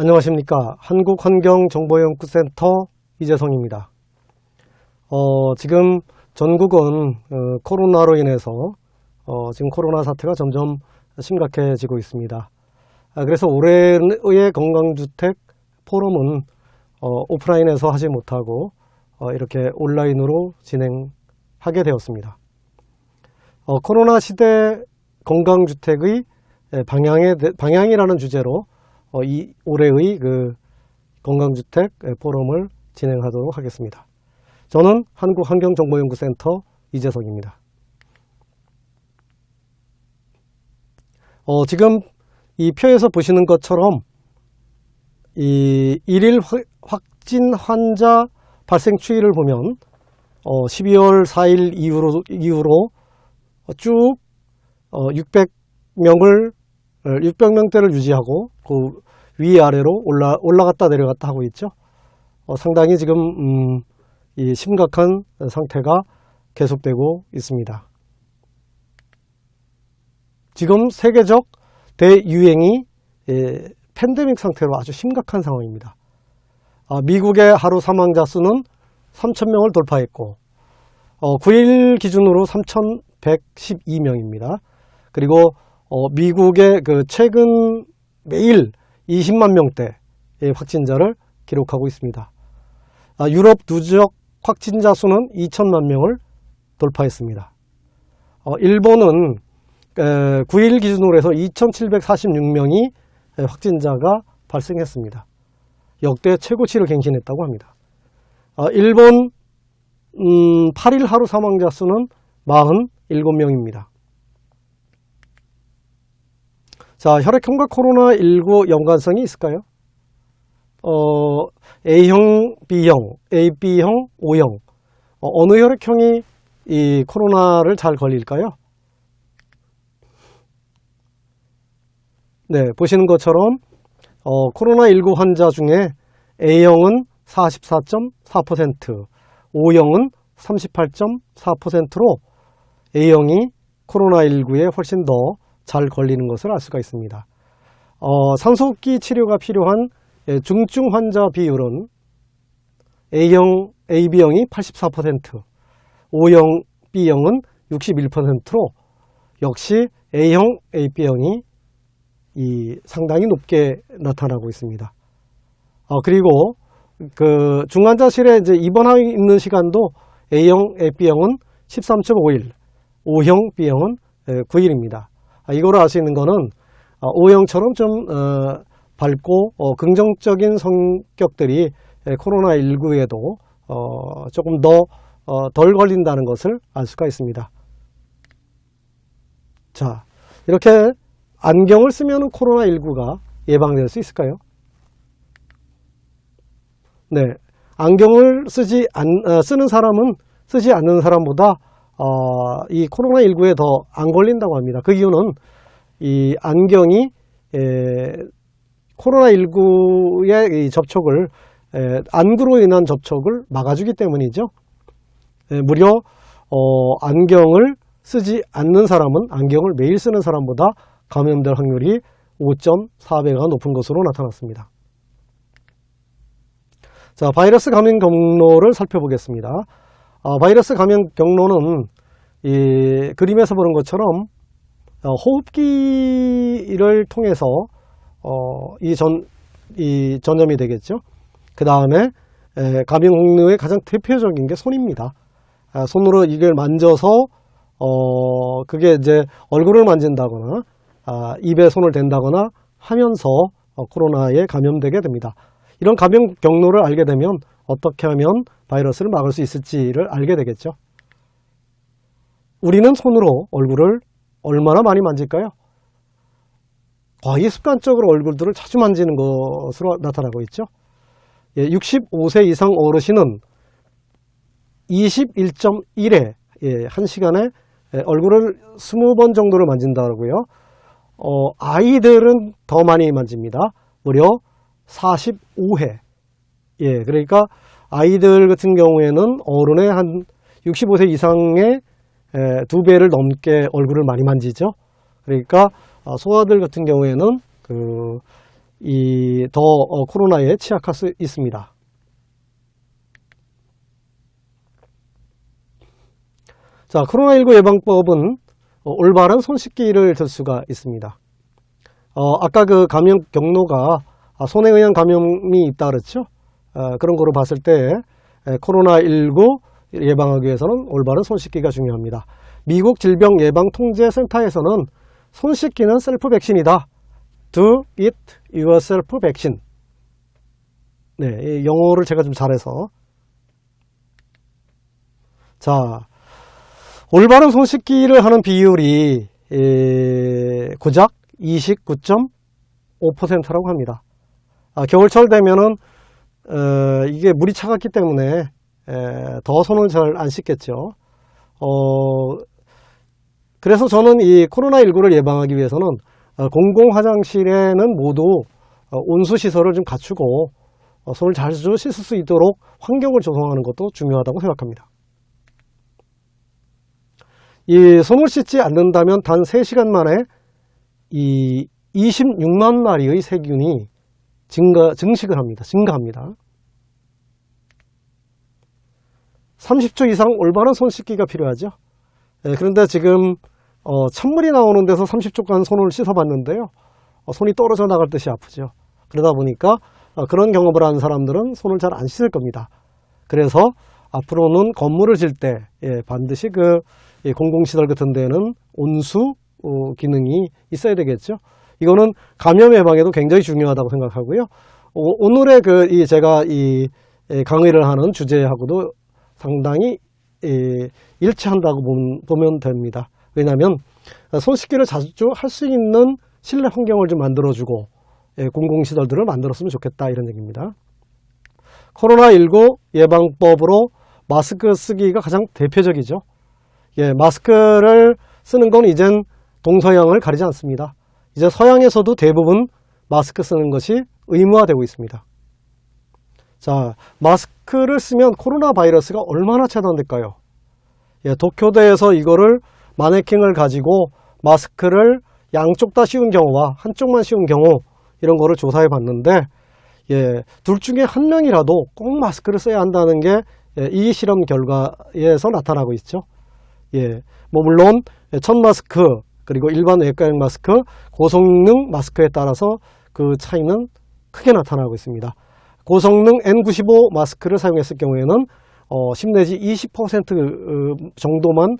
안녕하십니까. 한국환경정보연구센터 이재성입니다. 지금 전국은 코로나로 인해서 지금 코로나 사태가 점점 심각해지고 있습니다. 그래서 올해의 건강주택 포럼은 오프라인에서 하지 못하고 이렇게 온라인으로 진행하게 되었습니다. 코로나 시대 건강주택의 방향이라는 주제로 이 올해의 건강주택 포럼을 진행하도록 하겠습니다. 저는 한국환경정보연구센터 이재석입니다. 지금 이 표에서 보시는 것처럼 이 일일 확진 환자 발생 추이를 보면 12월 4일 이후로 쭉 600명대를 유지하고 그 위아래로 올라갔다 내려갔다 하고 있죠. 상당히 지금 이 심각한 상태가 계속되고 있습니다. 지금 세계적 대유행이 팬데믹 상태로 아주 심각한 상황입니다. 미국의 하루 사망자 수는 3,000명을 돌파했고 9일 기준으로 3,112명입니다. 그리고 미국의 최근 매일 20만 명대의 확진자를 기록하고 있습니다. 유럽 누적 확진자 수는 2천만 명을 돌파했습니다. 일본은 9일 기준으로 해서 2,746명이 확진자가 발생했습니다. 역대 최고치를 갱신했다고 합니다. 일본 8일 하루 사망자 수는 47명입니다. 자, 혈액형과 코로나19 연관성이 있을까요? A형, B형, AB형, O형 어느 혈액형이 이 코로나를 잘 걸릴까요? 네, 보시는 것처럼 코로나19 환자 중에 A형은 44.4%, O형은 38.4%로 A형이 코로나19에 훨씬 더 잘 걸리는 것을 알 수가 있습니다. 산소호흡기 치료가 필요한 중증 환자 비율은 A형, AB형이 84%, O형, B형은 61%로 역시 A형, AB형이 상당히 높게 나타나고 있습니다. 그리고 중환자실에 이제 입원하고 있는 시간도 A형, AB형은 13.5일, O형, B형은 9일입니다. 이거를 알 수 있는 거는 O형처럼 좀 밝고 긍정적인 성격들이 코로나19에도 조금 더 덜 걸린다는 것을 알 수가 있습니다. 자, 이렇게 안경을 쓰면 코로나19가 예방될 수 있을까요? 네, 안경을 쓰는 사람은 쓰지 않는 사람보다 이 코로나19에 더 안 걸린다고 합니다. 그 이유는 이 안경이 코로나19의 접촉을 안구로 인한 접촉을 막아주기 때문이죠. 무려 안경을 쓰지 않는 사람은 안경을 매일 쓰는 사람보다 감염될 확률이 5.4배가 높은 것으로 나타났습니다. 자, 바이러스 감염 경로를 살펴보겠습니다. 바이러스 감염 경로는 이 그림에서 보는 것처럼 호흡기를 통해서 이 전염이 되겠죠. 그 다음에 감염 경로의 가장 대표적인 게 손입니다. 손으로 이걸 만져서 그게 이제 얼굴을 만진다거나 입에 손을 댄다거나 하면서 코로나에 감염되게 됩니다. 이런 감염 경로를 알게 되면 어떻게 하면 바이러스를 막을 수 있을지를 알게 되겠죠. 우리는 손으로 얼굴을 얼마나 많이 만질까요? 거의 습관적으로 얼굴들을 자주 만지는 것으로 나타나고 있죠. 65세 이상 어르신은 21.1회 1시간에 얼굴을 20번 정도를 만진다고요. 아이들은 더 많이 만집니다. 무려 45회. 그러니까 아이들 같은 경우에는 어른의 한 65세 이상의 2배를 넘게 얼굴을 많이 만지죠. 그러니까 소아들 같은 경우에는 더 코로나에 취약할 수 있습니다. 자, 코로나19 예방법은 올바른 손 씻기를 들 수가 있습니다. 아까 그 감염 경로가 손에 의한 감염이 있다 그랬죠? 그런 거로 봤을 때 코로나19 예방하기 위해서는 올바른 손 씻기가 중요합니다. 미국 질병예방통제센터에서는 손 씻기는 셀프 백신이다. Do it yourself 백신. 네, 영어를 제가 좀 잘해서. 자, 올바른 손 씻기를 하는 비율이 고작 29.5%라고 합니다. 겨울철 되면은 이게 물이 차갑기 때문에 더 손을 잘 안 씻겠죠. 그래서 저는 이 코로나19를 예방하기 위해서는 공공 화장실에는 모두 온수 시설을 좀 갖추고 손을 자주 씻을 수 있도록 환경을 조성하는 것도 중요하다고 생각합니다. 이 손을 씻지 않는다면 단 3시간 만에 이 26만 마리의 세균이 증가합니다. 30초 이상 올바른 손 씻기가 필요하죠. 그런데 지금 찬물이 나오는 데서 30초간 손을 씻어봤는데요. 손이 떨어져 나갈 듯이 아프죠. 그러다 보니까 그런 경험을 하는 사람들은 손을 잘 안 씻을 겁니다. 그래서 앞으로는 건물을 질 때 반드시 그 공공시설 같은 데는 온수 기능이 있어야 되겠죠. 이거는 감염 예방에도 굉장히 중요하다고 생각하고요. 오늘의 제가 이 강의를 하는 주제하고도 상당히 일치한다고 보면 됩니다. 왜냐하면 손 씻기를 자주 할 수 있는 실내 환경을 좀 만들어주고 공공시설들을 만들었으면 좋겠다 이런 얘기입니다. 코로나19 예방법으로 마스크 쓰기가 가장 대표적이죠. 마스크를 쓰는 건 이젠 동서양을 가리지 않습니다. 이제 서양에서도 대부분 마스크 쓰는 것이 의무화되고 있습니다. 자, 마스크를 쓰면 코로나 바이러스가 얼마나 차단될까요? 도쿄대에서 이거를 마네킹을 가지고 마스크를 양쪽 다 씌운 경우와 한쪽만 씌운 경우 이런 거를 조사해 봤는데 둘 중에 한 명이라도 꼭 마스크를 써야 한다는 게 이 실험 결과에서 나타나고 있죠. 물론 천 마스크 그리고 일반 외과용 마스크, 고성능 마스크에 따라서 그 차이는 크게 나타나고 있습니다. 고성능 N95 마스크를 사용했을 경우에는 10 내지 20% 정도만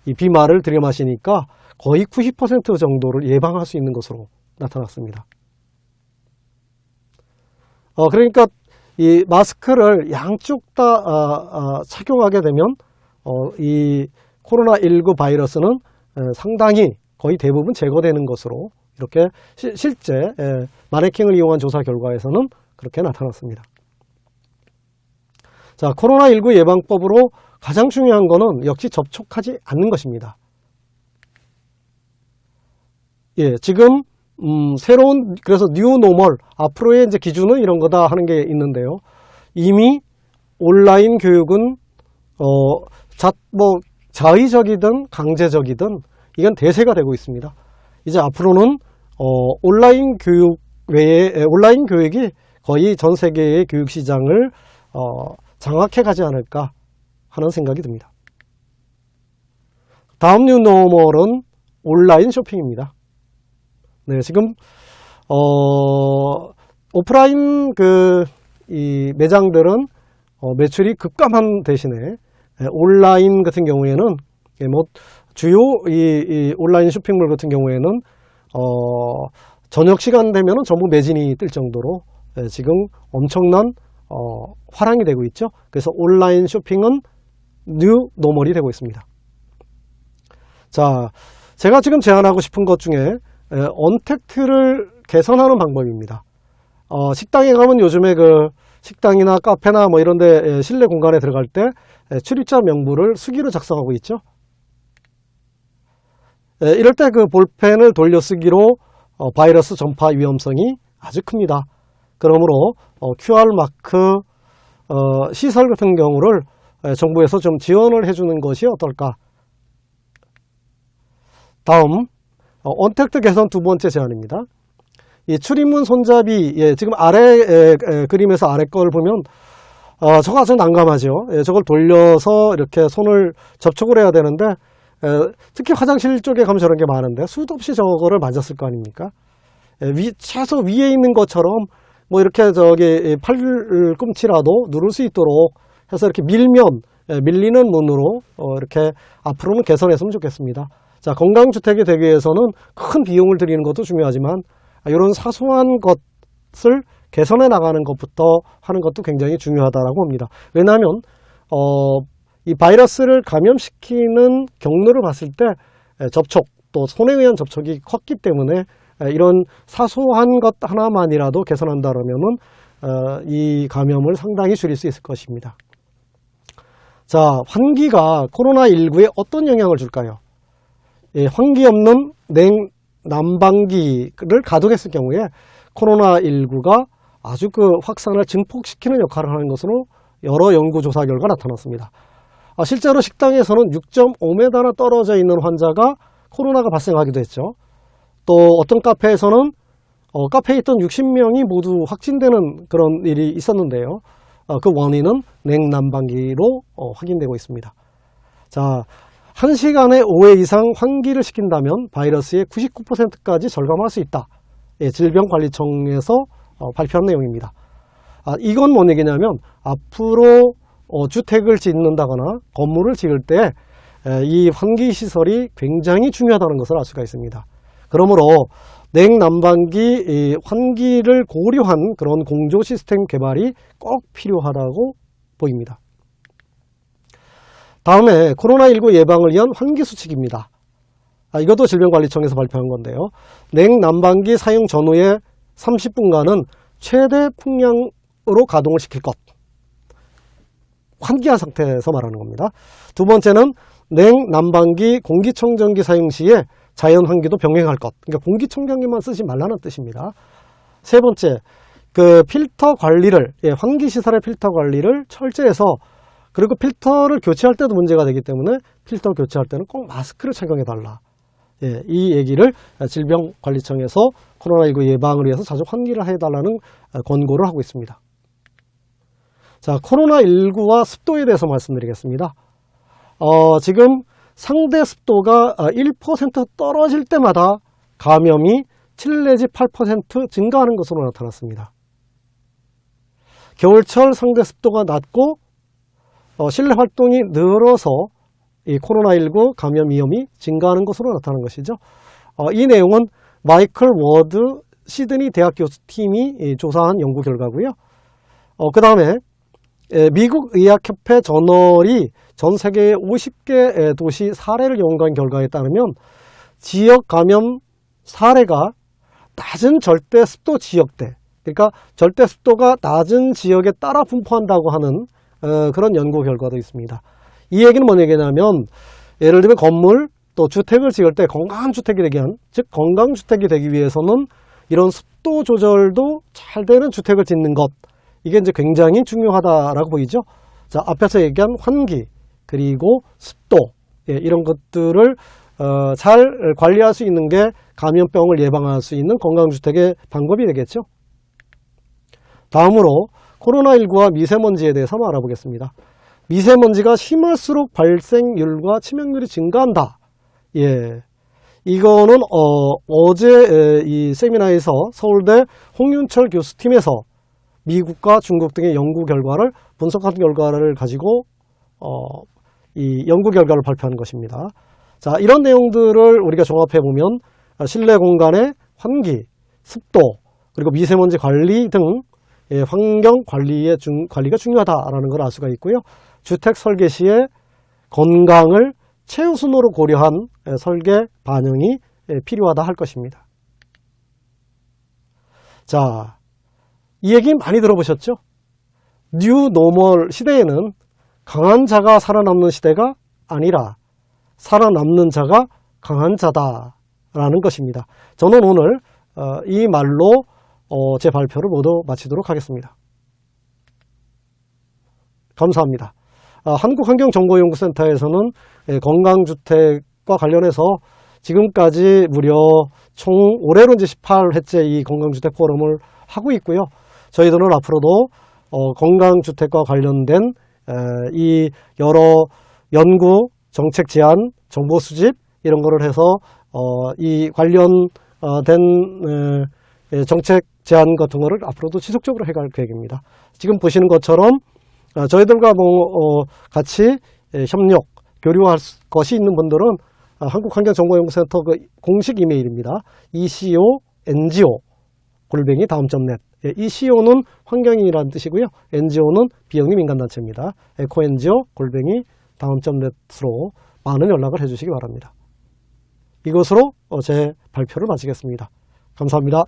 이 비말을 들여마시니까 거의 90% 정도를 예방할 수 있는 것으로 나타났습니다. 그러니까 이 마스크를 양쪽 다 착용하게 되면 이 코로나19 바이러스는 상당히 거의 대부분 제거되는 것으로 이렇게 실제 마네킹을 이용한 조사 결과에서는 그렇게 나타났습니다. 자, 코로나19 예방법으로 가장 중요한 것은 역시 접촉하지 않는 것입니다. 지금 새로운 그래서 뉴 노멀 앞으로의 이제 기준은 이런 거다 하는 게 있는데요. 이미 온라인 교육은 자의적이든 강제적이든 이건 대세가 되고 있습니다. 이제 앞으로는 온라인 교육 외에 온라인 교육이 거의 전 세계의 교육 시장을 장악해 가지 않을까 하는 생각이 듭니다. 다음 뉴 노멀은 온라인 쇼핑입니다. 네, 지금 오프라인 이 매장들은 매출이 급감한 대신에 온라인 같은 경우에는 주요 이 온라인 쇼핑몰 같은 경우에는 저녁 시간 되면은 전부 매진이 뜰 정도로 지금 엄청난 화랑이 되고 있죠. 그래서 온라인 쇼핑은 뉴 노멀이 되고 있습니다. 자, 제가 지금 제안하고 싶은 것 중에 언택트를 개선하는 방법입니다. 식당에 가면 요즘에 식당이나 카페나 이런 데 실내 공간에 들어갈 때 출입자 명부를 수기로 작성하고 있죠. 이럴 때 볼펜을 돌려쓰기로 바이러스 전파 위험성이 아주 큽니다. 그러므로 QR마크 시설 같은 경우를 정부에서 좀 지원을 해주는 것이 어떨까. 다음 언택트 개선 두 번째 제안입니다. 이 출입문 손잡이, 지금 그림에서 아래 걸 보면, 저거 아주 난감하죠. 저걸 돌려서 이렇게 손을 접촉을 해야 되는데, 특히 화장실 쪽에 가면 저런 게 많은데, 수도 없이 저거를 만졌을 거 아닙니까? 최소 위에 있는 것처럼, 뭐 이렇게 팔꿈치라도 누를 수 있도록 해서 이렇게 밀리는 문으로, 이렇게 앞으로는 개선했으면 좋겠습니다. 자, 건강주택이 되기 위해서는 큰 비용을 들이는 것도 중요하지만 이런 사소한 것을 개선해 나가는 것부터 하는 것도 굉장히 중요하다고 봅니다. 왜냐하면 이 바이러스를 감염시키는 경로를 봤을 때 접촉, 또 손에 의한 접촉이 컸기 때문에 이런 사소한 것 하나만이라도 개선한다면은 이 감염을 상당히 줄일 수 있을 것입니다. 자, 환기가 코로나19에 어떤 영향을 줄까요? 환기 없는 냉난방기를 가동했을 경우에 코로나19가 아주 확산을 증폭시키는 역할을 하는 것으로 여러 연구조사 결과 나타났습니다. 실제로 식당에서는 6.5m나 떨어져 있는 환자가 코로나가 발생하기도 했죠. 또 어떤 카페에서는 카페에 있던 60명이 모두 확진되는 그런 일이 있었는데요. 그 원인은 냉난방기로 확인되고 있습니다. 자, 1시간에 5회 이상 환기를 시킨다면 바이러스의 99%까지 절감할 수 있다. 질병관리청에서 발표한 내용입니다. 이건 뭔 얘기냐면 앞으로 주택을 짓는다거나 건물을 지을 때 이 환기시설이 굉장히 중요하다는 것을 알 수가 있습니다. 그러므로 냉난방기 환기를 고려한 그런 공조 시스템 개발이 꼭 필요하다고 보입니다. 다음에 코로나19 예방을 위한 환기 수칙입니다. 이것도 질병관리청에서 발표한 건데요. 냉난방기 사용 전후에 30분간은 최대 풍량으로 가동을 시킬 것. 환기한 상태에서 말하는 겁니다. 두 번째는 냉난방기 공기청정기 사용 시에 자연 환기도 병행할 것. 그러니까 공기청정기만 쓰지 말라는 뜻입니다. 세 번째, 필터 관리를, 환기 시설의 필터 관리를 철저해서, 그리고 필터를 교체할 때도 문제가 되기 때문에 필터 교체할 때는 꼭 마스크를 착용해 달라. 이 얘기를 질병관리청에서 코로나19 예방을 위해서 자주 환기를 해달라는 권고를 하고 있습니다. 자, 코로나19와 습도에 대해서 말씀드리겠습니다. 지금 상대 습도가 1% 떨어질 때마다 감염이 7 내지 8% 증가하는 것으로 나타났습니다. 겨울철 상대 습도가 낮고 실내 활동이 늘어서 이 코로나19 감염 위험이 증가하는 것으로 나타난 것이죠. 이 내용은 마이클 워드 시드니 대학 교수팀이 조사한 연구 결과고요. 그 다음에 미국 의학협회 저널이 전 세계 50개 도시 사례를 연구한 결과에 따르면 지역 감염 사례가 낮은 절대 습도 지역대, 그러니까 절대 습도가 낮은 지역에 따라 분포한다고 하는 그런 연구 결과도 있습니다. 이 얘기는 뭔 얘기냐면 예를 들면 건물 또 주택을 지을 때 건강한 주택이 되기 위한, 즉 건강주택이 되기 위해서는 이런 습도 조절도 잘 되는 주택을 짓는 것, 이게 이제 굉장히 중요하다라고 보이죠. 자, 앞에서 얘기한 환기 그리고 습도, 이런 것들을 잘 관리할 수 있는 게 감염병을 예방할 수 있는 건강주택의 방법이 되겠죠. 다음으로 코로나19와 미세먼지에 대해서 한번 알아보겠습니다. 미세먼지가 심할수록 발생률과 치명률이 증가한다. 이거는 어제 이 세미나에서 서울대 홍윤철 교수팀에서 미국과 중국 등의 연구 결과를 분석한 결과를 가지고 이 연구 결과를 발표한 것입니다. 자, 이런 내용들을 우리가 종합해 보면 실내 공간의 환기, 습도, 그리고 미세먼지 관리 등 환경 관리가 중요하다라는 걸 알 수가 있고요. 주택 설계 시에 건강을 최우선으로 고려한 설계 반영이 필요하다 할 것입니다. 자, 이 얘기 많이 들어보셨죠? 뉴 노멀 시대에는 강한 자가 살아남는 시대가 아니라 살아남는 자가 강한 자다라는 것입니다. 저는 오늘 이 말로 제 발표를 모두 마치도록 하겠습니다. 감사합니다. 한국환경정보연구센터에서는 건강주택과 관련해서 지금까지 무려 총 올해로 이제 18회째 이 건강주택 포럼을 하고 있고요. 저희들은 앞으로도 건강주택과 관련된 이 여러 연구, 정책 제안, 정보 수집 이런 거를 해서 이 관련된 정책 제안 같은 거를 앞으로도 지속적으로 해갈 계획입니다. 지금 보시는 것처럼 저희들과 같이 협력, 교류할 것이 있는 분들은 한국환경정보연구센터 그 공식 이메일입니다. eco.ngo@다음점net. eco는 환경이라는 뜻이고요. NGO는 비영리 민간단체입니다. eco.ngo@다음점넷으로 많은 연락을 해주시기 바랍니다. 이것으로 제 발표를 마치겠습니다. 감사합니다.